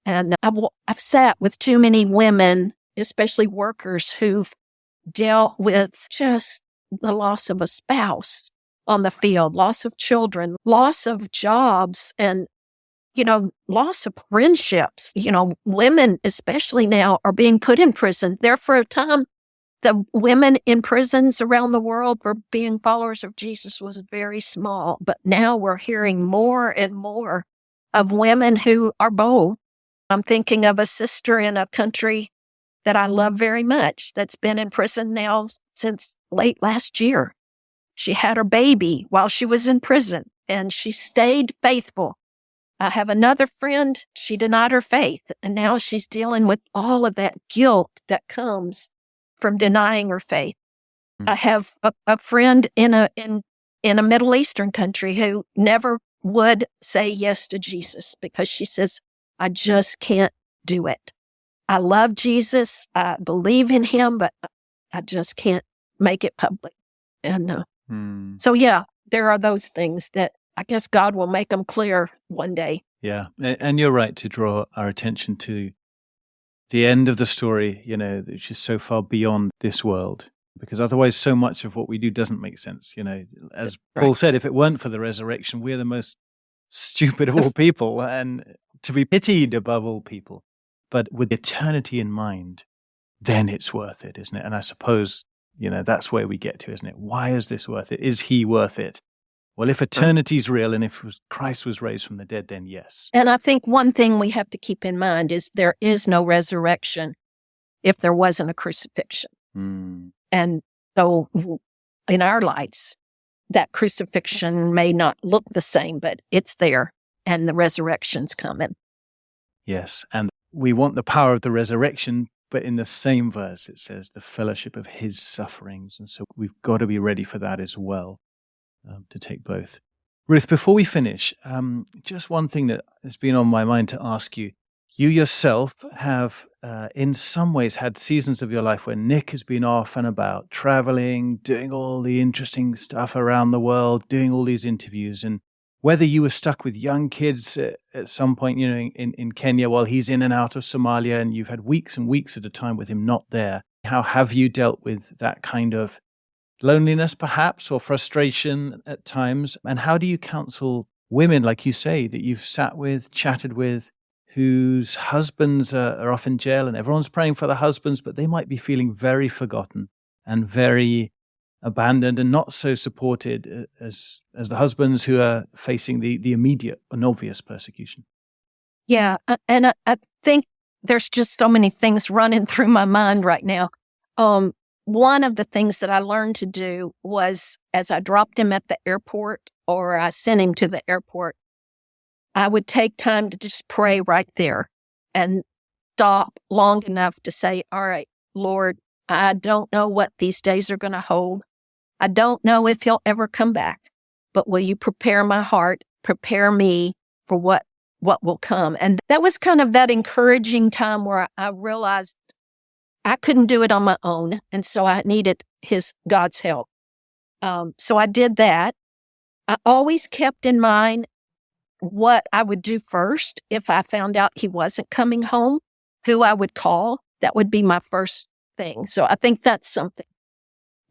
And I've sat with too many women, especially workers, who've dealt with just the loss of a spouse on the field, loss of children, loss of jobs. And, loss of friendships. Women, especially now, are being put in prison. There for a time, the women in prisons around the world for being followers of Jesus was very small. But now we're hearing more and more of women who are bold. I'm thinking of a sister in a country that I love very much that's been in prison now since late last year. She had her baby while she was in prison, and she stayed faithful. I have another friend, she denied her faith, and now she's dealing with all of that guilt that comes from denying her faith. I have a friend in a Middle Eastern country who never would say yes to Jesus because she says, I just can't do it. I love Jesus. I believe in him, but I just can't make it public. And so, yeah, there are those things that I guess God will make them clear one day. Yeah. And you're right to draw our attention to the end of the story, which is so far beyond this world, because otherwise so much of what we do doesn't make sense. As Paul said, if it weren't for the resurrection, we're the most stupid of all people and to be pitied above all people. But with eternity in mind, then it's worth it, isn't it? And I suppose, that's where we get to, isn't it? Why is this worth it? Is he worth it? Well, if eternity's real and if Christ was raised from the dead, then yes. And I think one thing we have to keep in mind is there is no resurrection if there wasn't a crucifixion. And so in our lives, that crucifixion may not look the same, but it's there and the resurrection's coming. Yes, and we want the power of the resurrection, but in the same verse it says the fellowship of his sufferings. And so we've got to be ready for that as well. To take both. Ruth, before we finish, just one thing that has been on my mind to ask you. You yourself have, in some ways, had seasons of your life where Nick has been off and about, traveling, doing all the interesting stuff around the world, doing all these interviews. And whether you were stuck with young kids at some point, in Kenya while he's in and out of Somalia, and you've had weeks and weeks at a time with him not there, how have you dealt with that kind of loneliness, perhaps, or frustration at times? And how do you counsel women, like you say, that you've sat with, chatted with, whose husbands are off in jail and everyone's praying for their husbands, but they might be feeling very forgotten and very abandoned and not so supported as the husbands who are facing the immediate and obvious persecution? Yeah, and I think there's just so many things running through my mind right now. One of the things that I learned to do was, as I dropped him at the airport or I sent him to the airport, I would take time to just pray right there and stop long enough to say, all right, Lord, I don't know what these days are going to hold. I don't know if he'll ever come back, but will you prepare my heart, prepare me for what will come? And that was kind of that encouraging time where I realized I couldn't do it on my own, and so I needed God's help. So I did that. I always kept in mind what I would do first if I found out he wasn't coming home, who I would call. That would be my first thing. So I think that's something.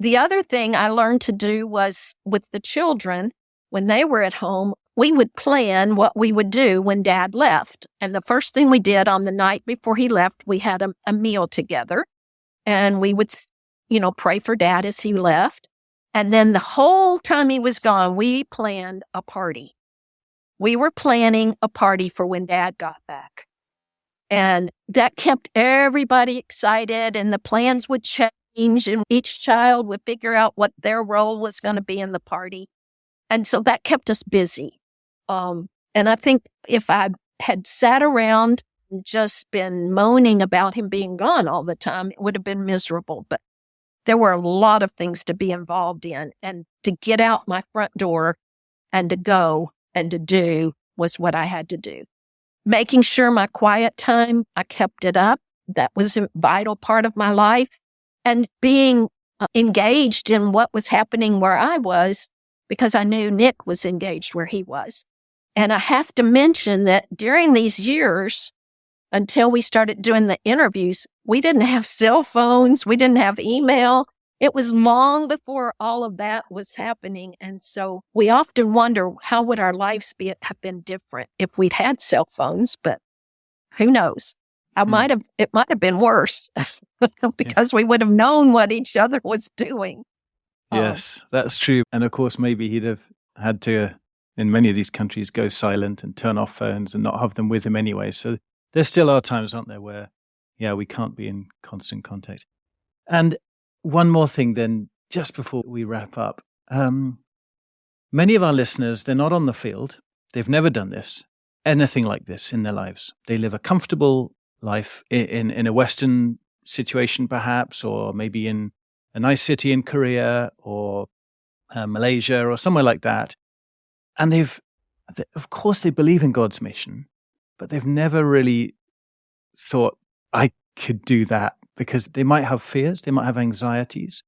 The other thing I learned to do was with the children, when they were at home, we would plan what we would do when Dad left. And the first thing we did on the night before he left, we had a meal together. And we would, pray for Dad as he left. And then the whole time he was gone, we planned a party. We were planning a party for when Dad got back. And that kept everybody excited, and the plans would change, and each child would figure out what their role was going to be in the party. And so that kept us busy. And I think if I had sat around and just been moaning about him being gone all the time, it would have been miserable. But there were a lot of things to be involved in. And to get out my front door and to go and to do was what I had to do. Making sure my quiet time, I kept it up. That was a vital part of my life. And being engaged in what was happening where I was, because I knew Nick was engaged where he was. And I have to mention that during these years, until we started doing the interviews, we didn't have cell phones. We didn't have email. It was long before all of that was happening. And so we often wonder, how would our lives have been different if we'd had cell phones? But who knows? It might have been worse because we would have known what each other was doing. Yes, that's true. And of course, maybe he'd have had to, in many of these countries, go silent and turn off phones and not have them with him anyway. So there still are times, aren't there, where, we can't be in constant contact. And one more thing then, just before we wrap up. Many of our listeners, they're not on the field. They've never done anything like this in their lives. They live a comfortable life in a Western situation, perhaps, or maybe in a nice city in Korea or Malaysia or somewhere like that. And of course, they believe in God's mission, but they've never really thought, I could do that, because they might have fears, they might have anxieties.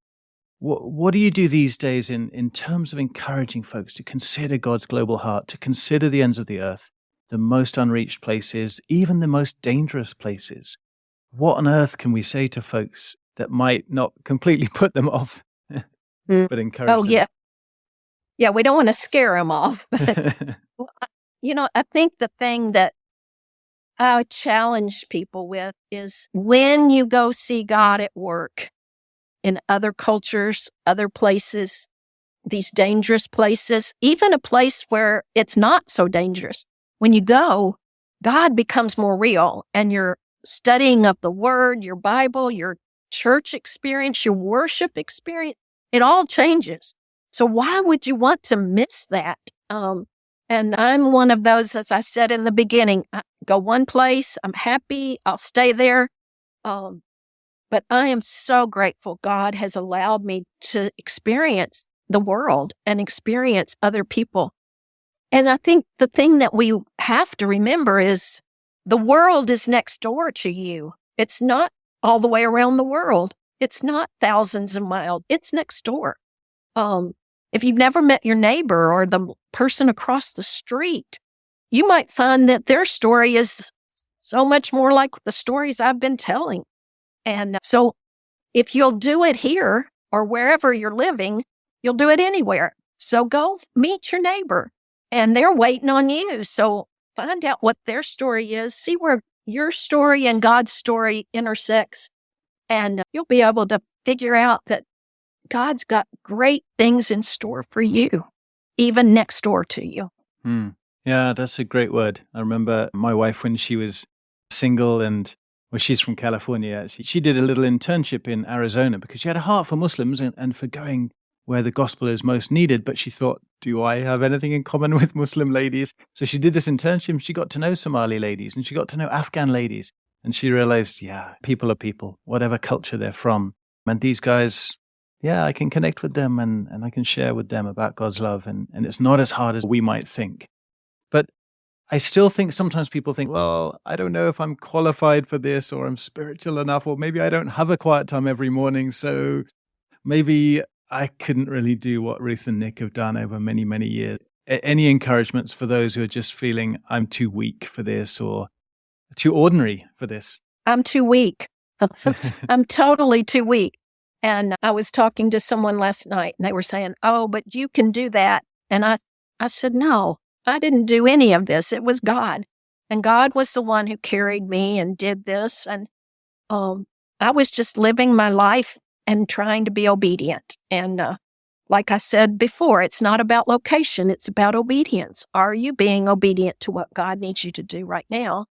What do you do these days in terms of encouraging folks to consider God's global heart, to consider the ends of the earth, the most unreached places, even the most dangerous places? What on earth can we say to folks that might not completely put them off, but encourage them? Yeah. Yeah, we don't want to scare them off. But, I think the thing that I challenge people with is, when you go see God at work in other cultures, other places, these dangerous places, even a place where it's not so dangerous, when you go, God becomes more real, and your studying of the Word, your Bible, your church experience, your worship experience, it all changes. So why would you want to miss that? And I'm one of those, as I said in the beginning, I go one place, I'm happy, I'll stay there. But I am so grateful God has allowed me to experience the world and experience other people. And I think the thing that we have to remember is the world is next door to you. It's not all the way around the world. It's not thousands of miles. It's next door. If you've never met your neighbor or the person across the street, you might find that their story is so much more like the stories I've been telling. And so if you'll do it here or wherever you're living, you'll do it anywhere. So go meet your neighbor, and they're waiting on you. So find out what their story is, see where your story and God's story intersects, and you'll be able to figure out that God's got great things in store for you, even next door to you. Yeah, that's a great word. I remember my wife, when she was single, and she's from California, she did a little internship in Arizona because she had a heart for Muslims and for going where the gospel is most needed. But she thought, do I have anything in common with Muslim ladies? So she did this internship. She got to know Somali ladies, and she got to know Afghan ladies. And she realized, people are people, whatever culture they're from. And these guys, I can connect with them and I can share with them about God's love. And it's not as hard as we might think. But I still think sometimes people think, well, I don't know if I'm qualified for this, or I'm spiritual enough, or maybe I don't have a quiet time every morning. So maybe I couldn't really do what Ruth and Nick have done over many, many years. Any encouragements for those who are just feeling, I'm too weak for this or too ordinary for this? I'm too weak. I'm totally too weak. And I was talking to someone last night, and they were saying, oh, but you can do that. And I said, no, I didn't do any of this. It was God. And God was the one who carried me and did this. And I was just living my life and trying to be obedient. And like I said before, it's not about location. It's about obedience. Are you being obedient to what God needs you to do right now?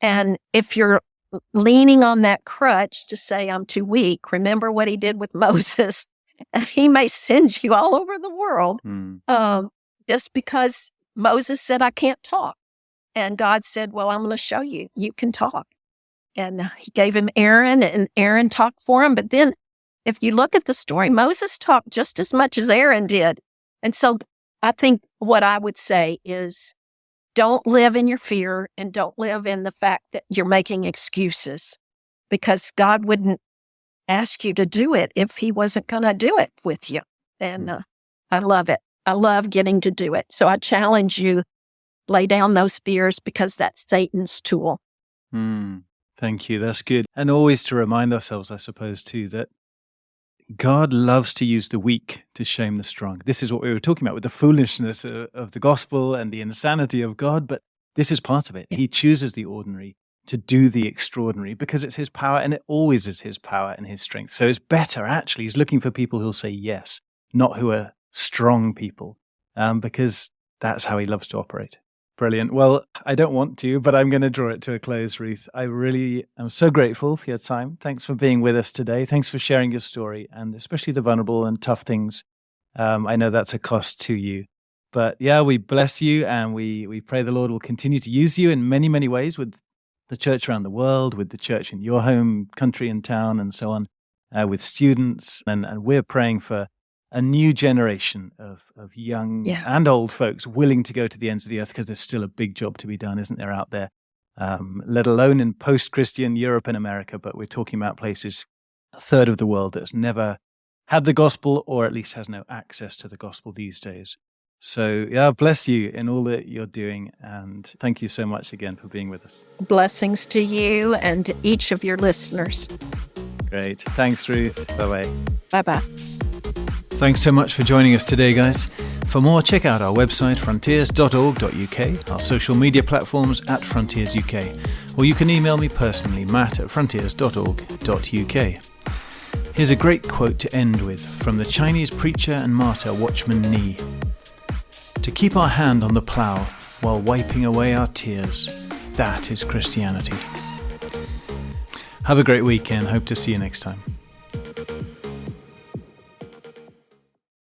And if you're leaning on that crutch to say, I'm too weak, remember what he did with Moses. He may send you all over the world just because Moses said, I can't talk. And God said, well, I'm going to show you. You can talk. And he gave him Aaron, and Aaron talked for him. But then if you look at the story, Moses talked just as much as Aaron did. And so I think what I would say is, don't live in your fear, and don't live in the fact that you're making excuses, because God wouldn't ask you to do it if he wasn't going to do it with you. And I love it. I love getting to do it. So I challenge you, lay down those fears, because that's Satan's tool. Thank you. That's good. And always to remind ourselves, I suppose, too, that God loves to use the weak to shame the strong. This is what we were talking about with the foolishness of the gospel and the insanity of God, but this is part of it. He chooses the ordinary to do the extraordinary because it's his power, and it always is his power and his strength. So it's better, actually. He's looking for people who'll say yes, not who are strong people, because that's how he loves to operate. Brilliant. Well, I don't want to, but I'm going to draw it to a close, Ruth. I really am so grateful for your time. Thanks for being with us today. Thanks for sharing your story, and especially the vulnerable and tough things. I know that's a cost to you. But yeah, we bless you, and we pray the Lord will continue to use you in many, many ways with the church around the world, with the church in your home country and town, and so on, with students. And we're praying for a new generation of young and old folks willing to go to the ends of the earth, because there's still a big job to be done, isn't there, out there, let alone in post-Christian Europe and America. But we're talking about places, a third of the world that's never had the gospel, or at least has no access to the gospel these days. So, yeah, bless you in all that you're doing. And thank you so much again for being with us. Blessings to you and each of your listeners. Great. Thanks, Ruth. Bye-bye. Bye-bye. Thanks so much for joining us today, guys. For more, check out our website, frontiers.org.uk, our social media platforms @FrontiersUK, or you can email me personally, matt@frontiers.org.uk. Here's a great quote to end with from the Chinese preacher and martyr Watchman Nee. To keep our hand on the plough while wiping away our tears, that is Christianity. Have a great weekend. Hope to see you next time.